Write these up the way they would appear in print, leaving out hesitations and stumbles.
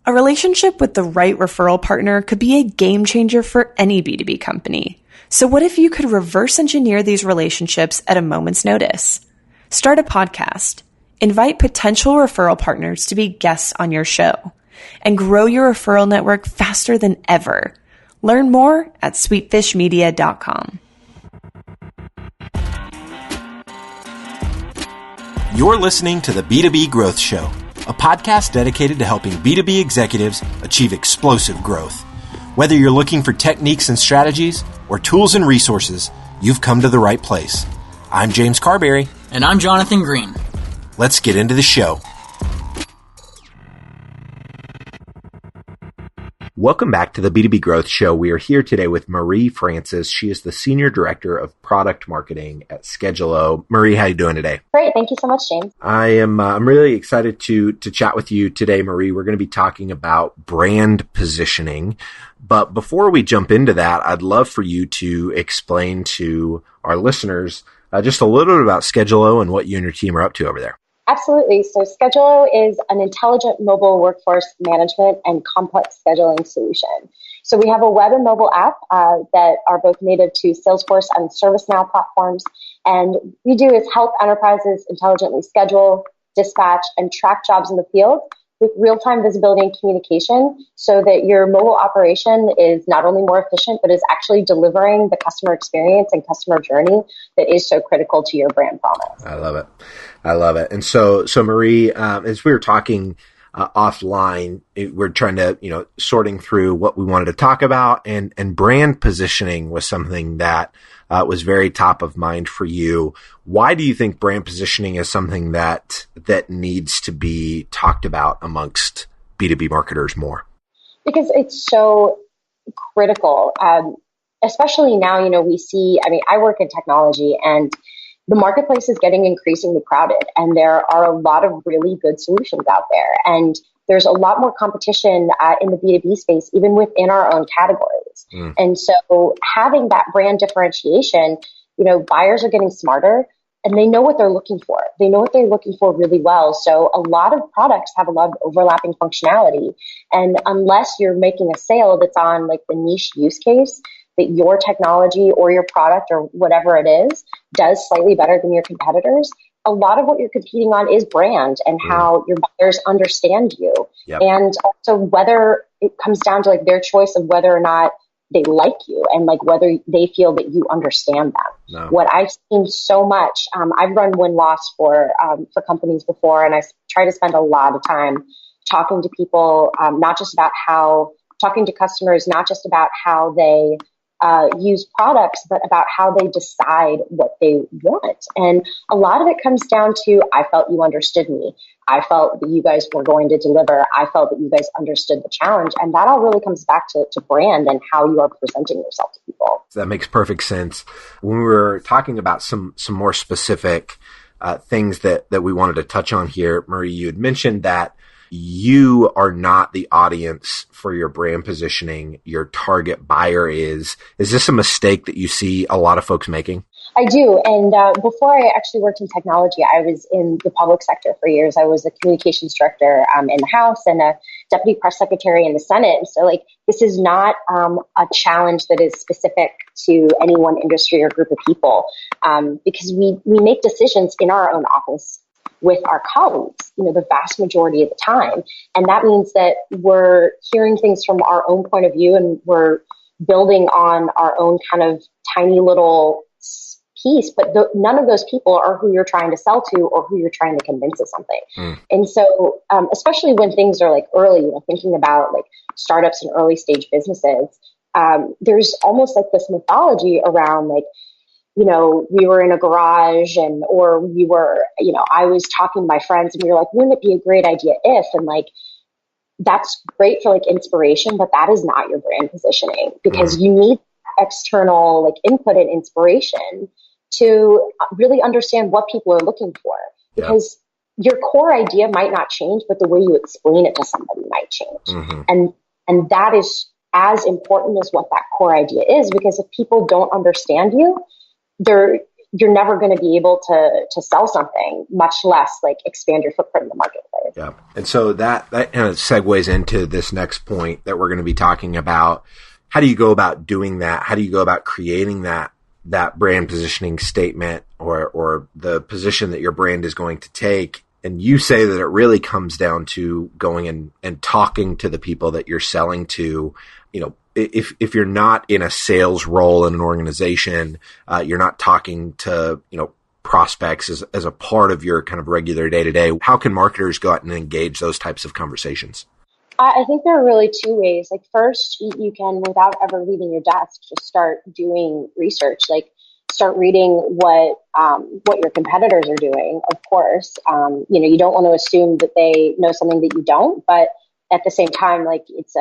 A relationship with the right referral partner could be a game changer for any B2B company. So what if you could reverse engineer these relationships at a moment's notice? Start a podcast, invite potential referral partners to be guests on your show, and grow your referral network faster than ever. Learn more at sweetfishmedia.com. You're listening to the B2B Growth Show, a podcast dedicated to helping B2B executives achieve explosive growth. Whether you're looking for techniques and strategies or tools and resources, you've come to the right place. I'm James Carberry. And I'm Jonathan Green. Let's get into the show. Welcome back to the B2B Growth Show. We are here today with Marie Francis. She is the Senior Director of Product Marketing at Skedulo. Marie, how are you doing today? Great. Thank you so much, James. I'm really excited to chat with you today, Marie. We're going to be talking about brand positioning. But before we jump into that, I'd love for you to explain to our listeners just a little bit about Skedulo and what you and your team are up to over there. Absolutely. So Skedulo is an intelligent mobile workforce management and complex scheduling solution. So we have a web and mobile app that are both native to Salesforce and ServiceNow platforms. And we do is help enterprises intelligently schedule, dispatch, and track jobs in the field with real-time visibility and communication so that your mobile operation is not only more efficient, but is actually delivering the customer experience and customer journey that is so critical to your brand promise. I love it. And so Marie, as we were talking offline, we're trying to, sorting through what we wanted to talk about, and brand positioning was something that was very top of mind for you. Why do you think brand positioning is something that needs to be talked about amongst B2B marketers more? Because it's so critical, especially now, we see, I work in technology, and the marketplace is getting increasingly crowded, and there are a lot of really good solutions out there. And there's a lot more competition in the B2B space, even within our own categories. And so having that brand differentiation, buyers are getting smarter and they know what they're looking for. They know what they're looking for really well. So a lot of products have a lot of overlapping functionality. And unless you're making a sale that's on like the niche use case that your technology or your product or whatever it is does slightly better than your competitors, a lot of what you're competing on is brand and how your buyers understand you. Yep. And also whether it comes down to like their choice of whether or not they like you and like whether they feel that you understand them. No. What I've seen so much, I've run win-loss for companies before, and I try to spend a lot of time talking to people, talking to customers, not just about how they use products, but about how they decide what they want. And a lot of it comes down to, I felt you understood me. I felt that you guys were going to deliver. I felt that you guys understood the challenge. And that all really comes back to brand and how you are presenting yourself to people. That makes perfect sense. When we were talking about some more specific things that we wanted to touch on here, Marie, you had mentioned that you are not the audience for your brand positioning. Your target buyer is. Is this a mistake that you see a lot of folks making? I do. And before I actually worked in technology, I was in the public sector for years. I was a communications director in the House and a deputy press secretary in the Senate. And so this is not a challenge that is specific to any one industry or group of people, because we make decisions in our own office with our colleagues, the vast majority of the time. And that means that we're hearing things from our own point of view, and we're building on our own kind of tiny little piece, but none of those people are who you're trying to sell to or who you're trying to convince of something. And so, especially when things are like early, thinking about like startups and early stage businesses, there's almost like this mythology around like, we were in a garage or we were, I was talking to my friends and we were like, wouldn't it be a great idea if, and like, that's great for like inspiration, but that is not your brand positioning, because you need external like input and inspiration to really understand what people are looking for, because your core idea might not change, but the way you explain it to somebody might change. And that is as important as what that core idea is, because if people don't understand you, Yeah. you're never going to be able to sell something, much less like expand your footprint in the marketplace. Yeah. And so that kind of segues into this next point that we're going to be talking about. How do you go about doing that? How do you go about creating that brand positioning statement or the position that your brand is going to take? And you say that it really comes down to going and talking to the people that you're selling to. You know, if you're not in a sales role in an organization, you're not talking to, prospects as a part of your kind of regular day to day. How can marketers go out and engage those types of conversations? I think there are really two ways. Like first, you can, without ever leaving your desk, just start doing research. Like start reading what your competitors are doing. Of course, you don't want to assume that they know something that you don't, but at the same time, like it's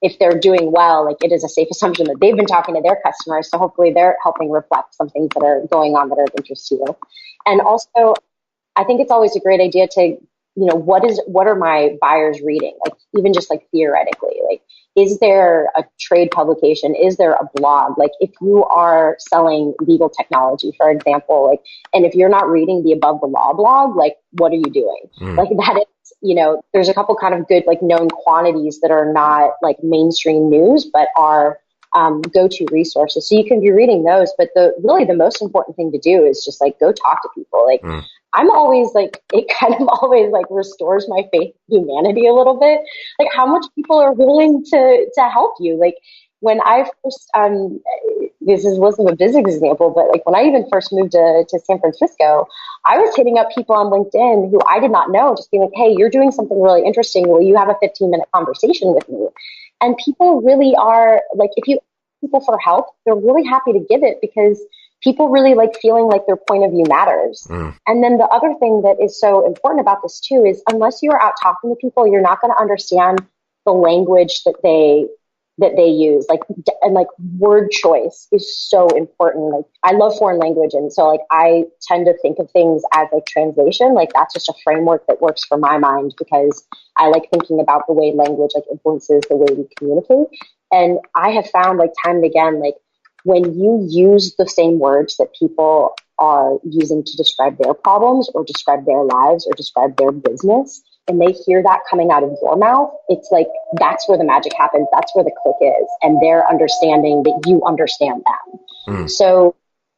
if they're doing well, like it is a safe assumption that they've been talking to their customers. So hopefully they're helping reflect some things that are going on that are of interest to you. And also, I think it's always a great idea to, what are my buyers reading? Like even just like theoretically, like, is there a trade publication? Is there a blog? Like if you are selling legal technology, for example, like, and if you're not reading the Above the Law blog, like what are you doing? Like that is, there's a couple kind of good, like known quantities that are not like mainstream news, but are go-to resources. So you can be reading those, but the most important thing to do is just like go talk to people. Like I'm always like, it kind of always like restores my faith in humanity a little bit. Like how much people are willing to help you. Like when I first, this wasn't a business example, but like when I even first moved to San Francisco, I was hitting up people on LinkedIn who I did not know, just being like, hey, you're doing something really interesting. Will you have a 15-minute conversation with me? And people really are like, if you ask people for help, they're really happy to give it because people really like feeling like their point of view matters. And then the other thing that is so important about this too is unless you're out talking to people, you're not going to understand the language that they use. Like word choice is so important. Like I love foreign language. And so like I tend to think of things as like translation. Like that's just a framework that works for my mind because I like thinking about the way language like influences the way we communicate. And I have found like time and again, like when you use the same words that people are using to describe their problems or describe their lives or describe their business, and they hear that coming out of your mouth, it's like, that's where the magic happens. That's where the click is. And they're understanding that you understand them. So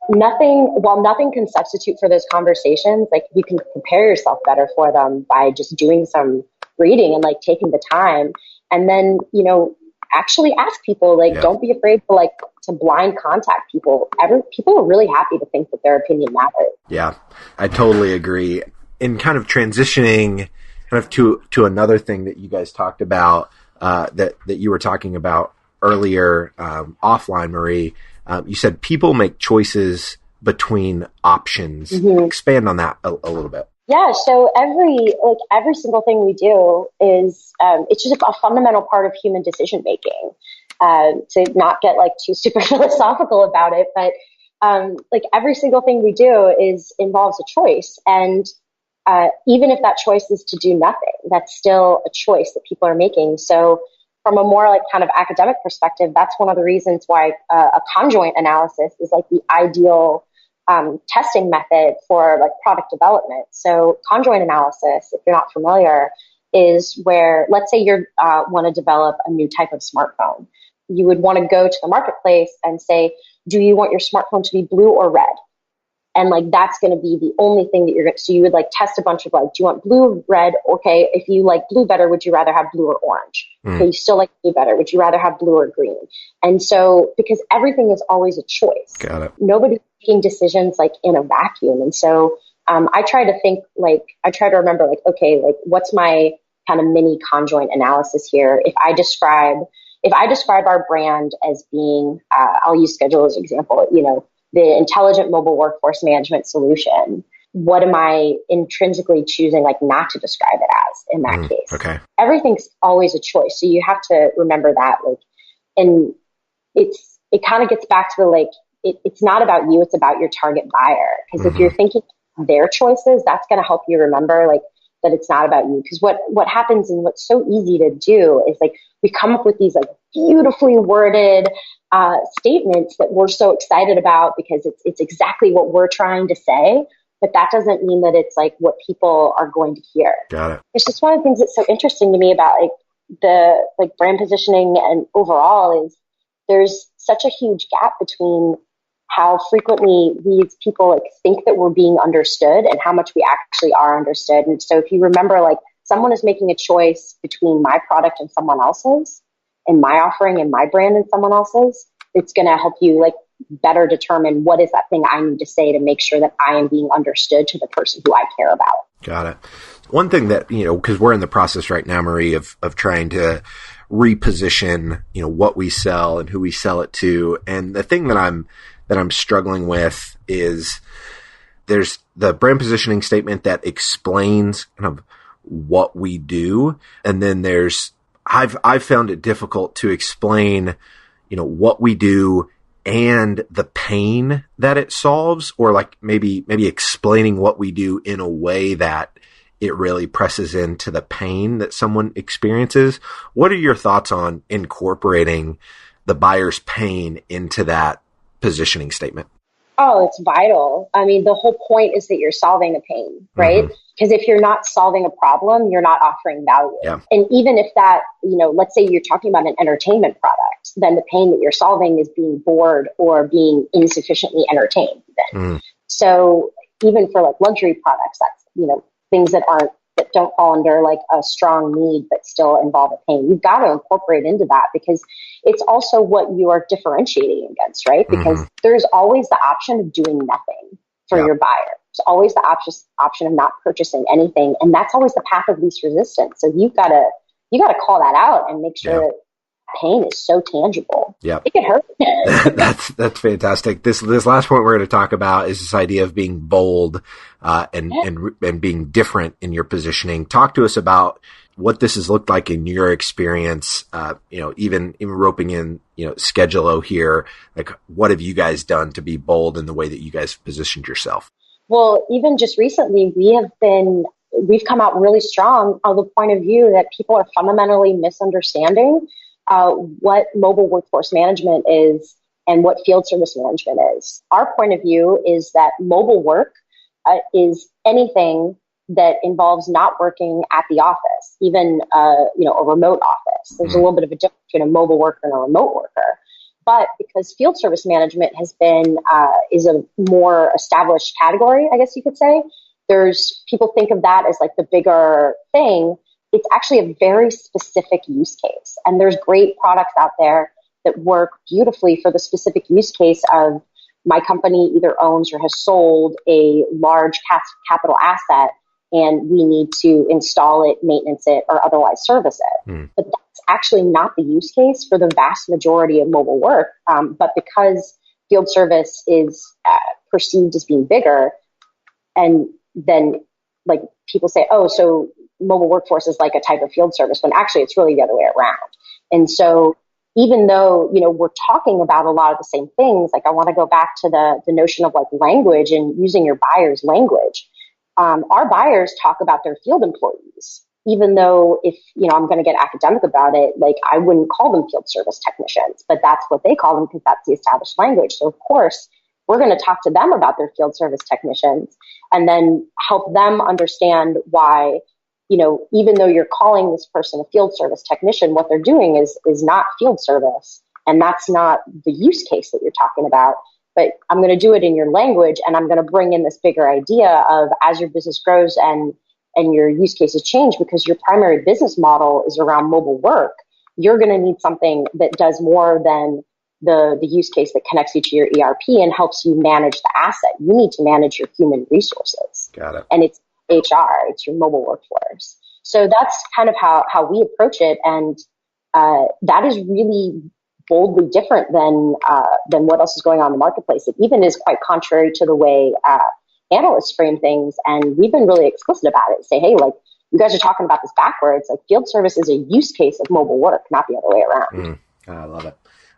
while nothing can substitute for those conversations, like you can prepare yourself better for them by just doing some reading and like taking the time. And then, actually ask people, like, don't be afraid to blind contact people. People are really happy to think that their opinion matters. Yeah, I totally agree. In kind of transitioning kind of to another thing that you guys talked about, that you were talking about earlier, offline, Marie, you said people make choices between options. Expand on that a little bit. Yeah. So every single thing we do is, it's just a fundamental part of human decision making. To not get like too super philosophical about it, but, like every single thing we do involves a choice. And, even if that choice is to do nothing, that's still a choice that people are making. So from a more like kind of academic perspective, that's one of the reasons why a conjoint analysis is like the ideal testing method for like product development. So conjoint analysis, if you're not familiar, is where, let's say you want to develop a new type of smartphone. You would want to go to the marketplace and say, do you want your smartphone to be blue or red? And like, that's going to be the only thing that so you would like test a bunch of like, do you want blue or red? Okay. If you like blue better, would you rather have blue or orange? Okay. You still like blue better. Would you rather have blue or green? And so, because everything is always a choice. Got it. Nobody's making decisions like in a vacuum. And so, I try to remember like, okay, like what's my kind of mini conjoint analysis here? If I describe our brand as being, I'll use Skedulo as an example, the intelligent mobile workforce management solution, what am I intrinsically choosing like not to describe it as in that case? Okay. Everything's always a choice. So you have to remember that, like, and it kind of gets back to the, like, it's not about you, it's about your target buyer. Because if you're thinking their choices, that's going to help you remember like that it's not about you. Because what happens and what's so easy to do is like we come up with these like beautifully worded statements that we're so excited about because it's exactly what we're trying to say. But that doesn't mean that it's like what people are going to hear. Got it. It's just one of the things that's so interesting to me about like the like brand positioning and overall is there's such a huge gap between how frequently these people like think that we're being understood and how much we actually are understood. And so if you remember, like someone is making a choice between my product and someone else's, and my offering and my brand and someone else's, it's going to help you like better determine what is that thing I need to say to make sure that I am being understood to the person who I care about. Got it. One thing that, because we're in the process right now, Marie, of trying to reposition, what we sell and who we sell it to. And the thing that I'm struggling with is there's the brand positioning statement that explains kind of what we do. And then I've found it difficult to explain, what we do and the pain that it solves, or like maybe explaining what we do in a way that it really presses into the pain that someone experiences. What are your thoughts on incorporating the buyer's pain into that positioning statement? Oh, it's vital. I mean, the whole point is that you're solving a pain, right? Because if you're not solving a problem, you're not offering value. Yeah. And even if that, let's say you're talking about an entertainment product, then the pain that you're solving is being bored or being insufficiently entertained. So even for like luxury products, that's, things that don't fall under like a strong need, but still involve a pain. You've got to incorporate into that because it's also what you are differentiating against, right? Because there's always the option of doing nothing for your buyer. There's always the option of not purchasing anything. And that's always the path of least resistance. So you gotta call that out and make sure that pain is so tangible. Yeah. It can hurt. That's fantastic. This last point we're going to talk about is this idea of being bold, and being different in your positioning. Talk to us about what this has looked like in your experience, even roping in, Skedulo here. Like, what have you guys done to be bold in the way that you guys positioned yourself? Well, even just recently, we've come out really strong on the point of view that people are fundamentally misunderstanding what mobile workforce management is and what field service management is. Our point of view is that mobile work is anything that involves not working at the office, even a remote office. There's a little bit of a difference between a mobile worker and a remote worker. But because field service management is a more established category, I guess you could say, people think of that as like the bigger thing. It's actually a very specific use case. And there's great products out there that work beautifully for the specific use case of my company either owns or has sold a large capital asset and we need to install it, maintenance it, or otherwise service it. But that's actually not the use case for the vast majority of mobile work. But because field service is perceived as being bigger, and then like people say, oh, so mobile workforce is like a type of field service, when actually it's really the other way around. And so even though, we're talking about a lot of the same things, like I want to go back to the notion of like language and using your buyer's language. Our buyers talk about their field employees, even though if, I'm going to get academic about it, like I wouldn't call them field service technicians, but that's what they call them because that's the established language. So of course, we're going to talk to them about their field service technicians and then help them understand why, even though you're calling this person a field service technician, what they're doing is not field service. And that's not the use case that you're talking about. But I'm going to do it in your language, and I'm going to bring in this bigger idea of as your business grows and your use cases change, because your primary business model is around mobile work, you're going to need something that does more than the use case that connects you to your ERP and helps you manage the asset. You need to manage your human resources. Got it. And it's HR, it's your mobile workforce. So that's kind of how we approach it. And that is really boldly different than what else is going on in the marketplace. It even is quite contrary to the way analysts frame things. And we've been really explicit about it. Say, hey, like, you guys are talking about this backwards. Like, field service is a use case of mobile work, not the other way around. I love it.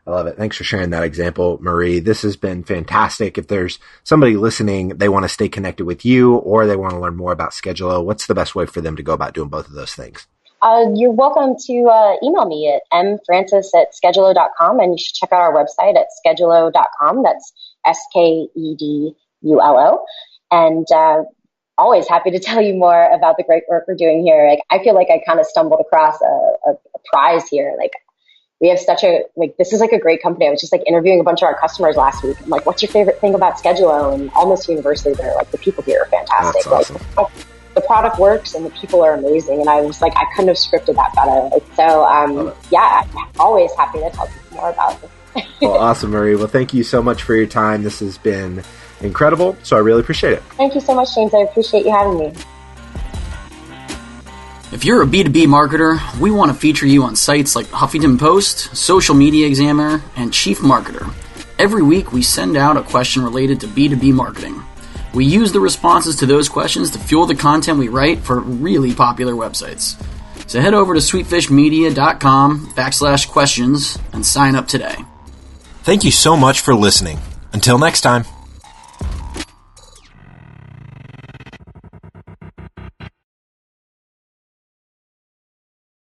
I love it. Thanks for sharing that example, Marie. This has been fantastic. If there's somebody listening, they want to stay connected with you or they want to learn more about Skedulo, what's the best way for them to go about doing both of those things? You're welcome to email me at mfrancis@skedulo.com, and you should check out our website at skedulo.com. That's SKEDULO. And always happy to tell you more about the great work we're doing here. Like, I feel like I kind of stumbled across a prize here. Like, we have this is like a great company. I was just like interviewing a bunch of our customers last week. I'm like, what's your favorite thing about Skedulo? And almost universally, they're like, the people here are fantastic. That's awesome. Like, the product works and the people are amazing. And I was like, I couldn't have scripted that better. So, I'm always happy to tell people more about this. Well, awesome, Marie. Well, thank you so much for your time. This has been incredible. So I really appreciate it. Thank you so much, James. I appreciate you having me. If you're a B2B marketer, we want to feature you on sites like Huffington Post, Social Media Examiner, and Chief Marketer. Every week, we send out a question related to B2B marketing. We use the responses to those questions to fuel the content we write for really popular websites. So head over to sweetfishmedia.com/questions and sign up today. Thank you so much for listening. Until next time.